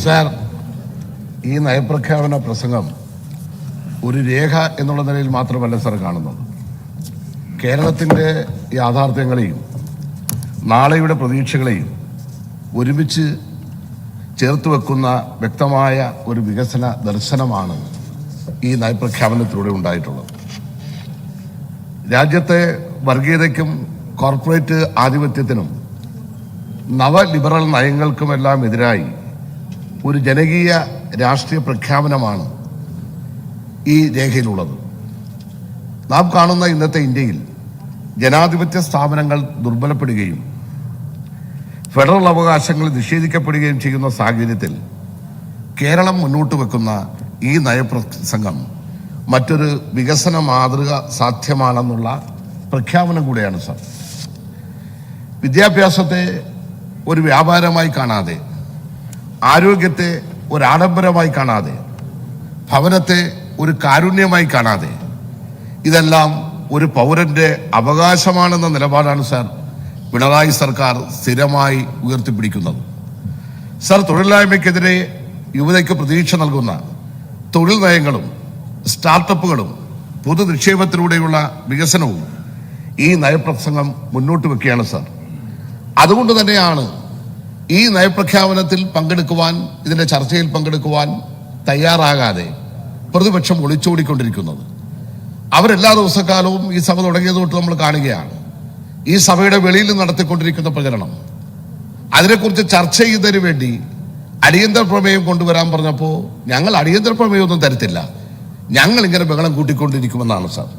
Sir, ഈ നയപ്രഖ്യാപന പ്രസംഗം ഒരു രേഖ എന്നുള്ള നിലയിൽ മാത്രമല്ല സാർ കാണുന്നത്. കേരളത്തിൻ്റെ യാഥാർത്ഥ്യങ്ങളെയും നാളെയുടെ പ്രതീക്ഷകളെയും ഒരുമിച്ച് ചേർത്ത് വെക്കുന്ന വ്യക്തമായ ഒരു വികസന ദർശനമാണ് ഈ നയപ്രഖ്യാപനത്തിലൂടെ ഉണ്ടായിട്ടുള്ളത്. രാജ്യത്തെ വർഗീയതയ്ക്കും കോർപ്പറേറ്റ് ആധിപത്യത്തിനും നവലിബറൽ നയങ്ങൾക്കുമെല്ലാം എതിരായി ഒരു ജനകീയ രാഷ്ട്രീയ പ്രഖ്യാപനമാണ് ഈ രേഖയിലുള്ളത്. നാം കാണുന്ന ഇന്നത്തെ ഇന്ത്യയിൽ ജനാധിപത്യ സ്ഥാപനങ്ങൾ ദുർബലപ്പെടുകയും ഫെഡറൽ അവകാശങ്ങൾ നിഷേധിക്കപ്പെടുകയും ചെയ്യുന്ന സാഹചര്യത്തിൽ കേരളം മുന്നോട്ട് വെക്കുന്ന ഈ നയപ്രസംഗം മറ്റൊരു വികസന മാതൃക സാധ്യമാണെന്നുള്ള പ്രഖ്യാപനം കൂടെയാണ് സാർ. വിദ്യാഭ്യാസത്തെ ഒരു വ്യാപാരമായി കാണാതെ, ആരോഗ്യത്തെ ഒരു ആഡംബരമായി കാണാതെ, ഭവനത്തെ ഒരു കാരുണ്യമായി കാണാതെ, ഇതെല്ലാം ഒരു പൗരന്റെ അവകാശമാണെന്ന നിലപാടാണ് സാർ പിണറായി സർക്കാർ സ്ഥിരമായി ഉയർത്തിപ്പിടിക്കുന്നത്. സാർ, തൊഴിലില്ലായ്മയ്ക്കെതിരെ യുവതയ്ക്ക് പ്രതീക്ഷ നൽകുന്ന തൊഴിൽ നയങ്ങളും സ്റ്റാർട്ടപ്പുകളും പൊതു നിക്ഷേപത്തിലൂടെയുള്ള വികസനവും ഈ നയപ്രസംഗം മുന്നോട്ട് വെക്കുകയാണ് സാർ. അതുകൊണ്ട് തന്നെയാണ് ഈ നയപ്രഖ്യാപനത്തിൽ പങ്കെടുക്കുവാൻ, ഇതിന്റെ ചർച്ചയിൽ പങ്കെടുക്കുവാൻ തയ്യാറാകാതെ പ്രതിപക്ഷം ഒളിച്ചോടിക്കൊണ്ടിരിക്കുന്നത്. അവരെല്ലാ ദിവസക്കാലവും ഈ സഭ തുടങ്ങിയത് തൊട്ട് നമ്മൾ കാണുകയാണ്. ഈ സഭയുടെ വെളിയിൽ നടത്തിക്കൊണ്ടിരിക്കുന്ന പ്രചരണം, അതിനെക്കുറിച്ച് ചർച്ച ചെയ്തതിനു വേണ്ടി അടിയന്തര പ്രമേയം കൊണ്ടുവരാൻ പറഞ്ഞപ്പോൾ ഞങ്ങൾ അടിയന്തര പ്രമേയമൊന്നും തരത്തില്ല, ഞങ്ങൾ ഇങ്ങനെ ബഹളം കൂട്ടിക്കൊണ്ടിരിക്കുമെന്നാണ് സാർ.